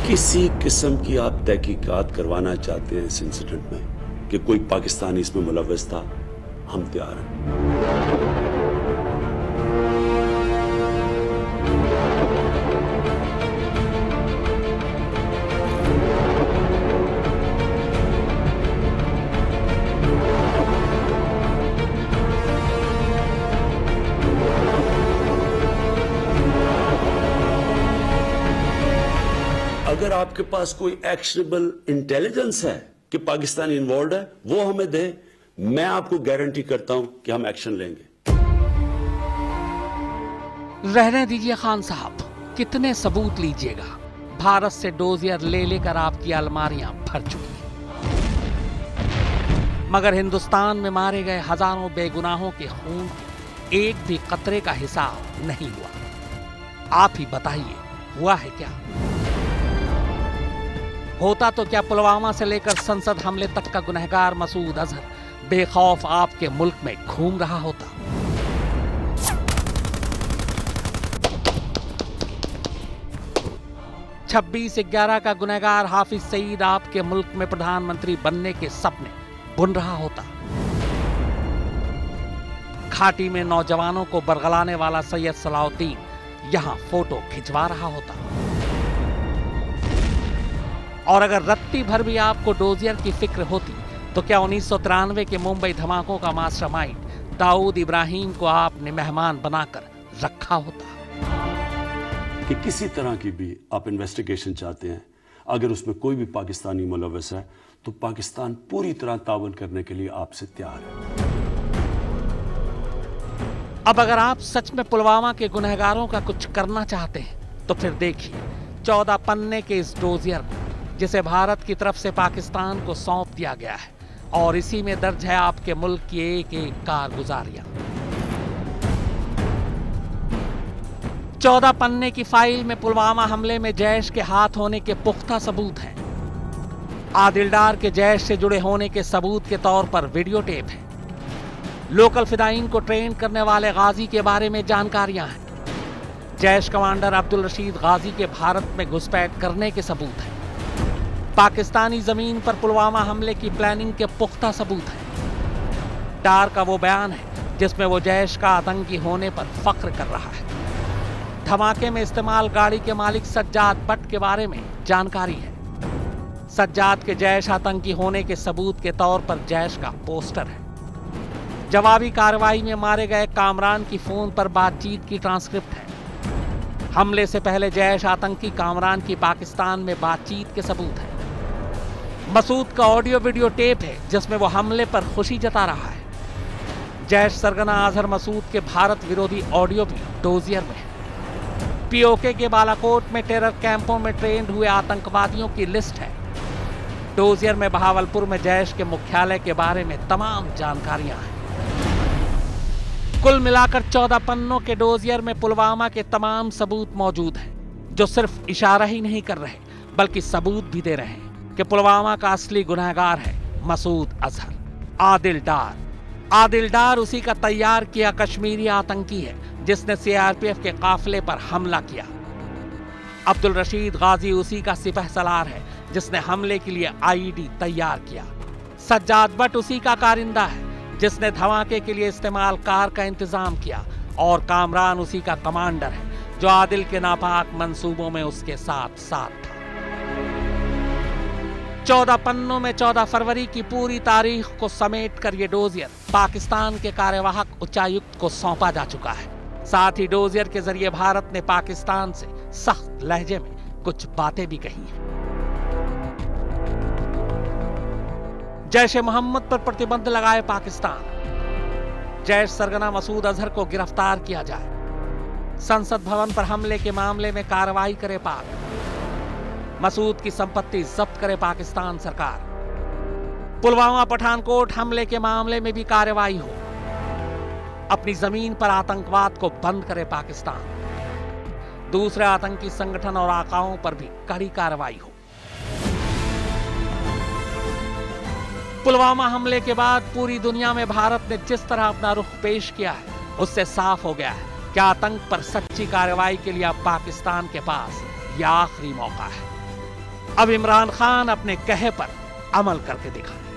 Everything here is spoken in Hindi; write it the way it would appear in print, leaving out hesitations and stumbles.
किसी किस्म की आप तहकीकात करवाना चाहते हैं इस इंसिडेंट में कि कोई पाकिस्तानी इसमें मुलव्वस था, हम तैयार हैं। अगर आपके पास कोई एक्शनेबल इंटेलिजेंस है कि पाकिस्तान इन्वॉल्व है, वो हमें दे। मैं आपको गारंटी करता हूं कि हम एक्शन लेंगे। रहने दीजिए खान साहब, कितने सबूत लीजिएगा? भारत से डोजियर ले लेकर आपकी अलमारियां भर चुकी हैं, मगर हिंदुस्तान में मारे गए हजारों बेगुनाहों के खून के एक भी कतरे का हिसाब नहीं हुआ। आप ही बताइए, हुआ है क्या? होता तो क्या पुलवामा से लेकर संसद हमले तक का गुनहगार मसूद अजहर बेखौफ आपके मुल्क में घूम रहा होता? छब्बीस 11 का गुनहगार हाफिज सईद आपके मुल्क में प्रधानमंत्री बनने के सपने बुन रहा होता? घाटी में नौजवानों को बरगलाने वाला सैयद सलाउद्दीन यहां फोटो खिंचवा रहा होता? और अगर रत्ती भर भी आपको डोजियर की फिक्र होती तो क्या 1993 के मुंबई धमाकों का मास्टरमाइंड दाऊद इब्राहिम को आपने मेहमान बनाकर रखा होता? कि किसी तरह की भी आप इन्वेस्टिगेशन चाहते हैं, अगर उसमें कोई भी पाकिस्तानी मुलव्वस है तो पाकिस्तान पूरी तरह तावन करने के लिए आपसे तैयार है। अब अगर आप सच में पुलवामा के गुनहगारों का कुछ करना चाहते हैं तो फिर देखिए 14 पन्ने के इस डोजियर को, जिसे भारत की तरफ से पाकिस्तान को सौंप दिया गया है, और इसी में दर्ज है आपके मुल्क की एक एक कारगुजारियां। 14 पन्ने की फाइल में पुलवामा हमले में जैश के हाथ होने के पुख्ता सबूत हैं। आदिल डार के जैश से जुड़े होने के सबूत के तौर पर वीडियो टेप है। लोकल फिदाइन को ट्रेन करने वाले गाजी के बारे में जानकारियां हैं। जैश कमांडर अब्दुल रशीद गाजी के भारत में घुसपैठ करने के सबूत हैं। पाकिस्तानी जमीन पर पुलवामा हमले की प्लानिंग के पुख्ता सबूत हैं। डार का वो बयान है जिसमें वो जैश का आतंकी होने पर फख्र कर रहा है। धमाके में इस्तेमाल गाड़ी के मालिक सज्जाद बट के बारे में जानकारी है। सज्जाद के जैश आतंकी होने के सबूत के तौर पर जैश का पोस्टर है। जवाबी कार्रवाई में मारे गए कामरान की फोन पर बातचीत की ट्रांसक्रिप्ट है। हमले से पहले जैश आतंकी कामरान की पाकिस्तान में बातचीत के सबूत है। मसूद का ऑडियो वीडियो टेप है जिसमें वो हमले पर खुशी जता रहा है। जैश सरगना अजहर मसूद के भारत विरोधी ऑडियो भी डोजियर में है। पीओके के बालाकोट में टेरर कैंपों में ट्रेंड हुए आतंकवादियों की लिस्ट है। डोजियर में बहावलपुर में जैश के मुख्यालय के बारे में तमाम जानकारियां हैं। कुल मिलाकर 14 पन्नों के डोजियर में पुलवामा के तमाम सबूत मौजूद हैं, जो सिर्फ इशारा ही नहीं कर रहे बल्कि सबूत भी दे रहे हैं कि पुलवामा का असली गुनहगार है मसूद अजहर। आदिल डार उसी का तैयार किया कश्मीरी आतंकी है जिसने सीआरपीएफ के काफिले पर हमला किया। अब्दुल रशीद गाजी उसी का सिपह सलार है जिसने हमले के लिए आईडी तैयार किया। सज्जाद बट उसी का कारिंदा है जिसने धमाके के लिए इस्तेमाल कार का इंतजाम किया। और कामरान उसी का कमांडर है जो आदिल के नापाक मंसूबों में उसके साथ था। 14 पन्नों में 14 फरवरी की पूरी तारीख को समेट कर ये डोजियर पाकिस्तान के कार्यवाहक उच्चायुक्त को सौंपा जा चुका है। साथ ही डोजियर के जरिए भारत ने पाकिस्तान से सख्त लहजे में कुछ बातें भी कही हैं। जैश ए मोहम्मद पर प्रतिबंध लगाए पाकिस्तान। जैश सरगना मसूद अजहर को गिरफ्तार किया जाए। संसद भवन पर हमले के मामले में कार्रवाई करे पाक। मसूद की संपत्ति जब्त करे पाकिस्तान सरकार। पुलवामा पठानकोट हमले के मामले में भी कार्रवाई हो। अपनी जमीन पर आतंकवाद को बंद करे पाकिस्तान। दूसरे आतंकी संगठन और आकाओं पर भी कड़ी कार्रवाई हो। पुलवामा हमले के बाद पूरी दुनिया में भारत ने जिस तरह अपना रुख पेश किया है, उससे साफ हो गया है कि आतंक पर सच्ची कार्रवाई के लिए अब पाकिस्तान के पास यह आखिरी मौका है। अब इमरान खान अपने कहे पर अमल करके दिखाए।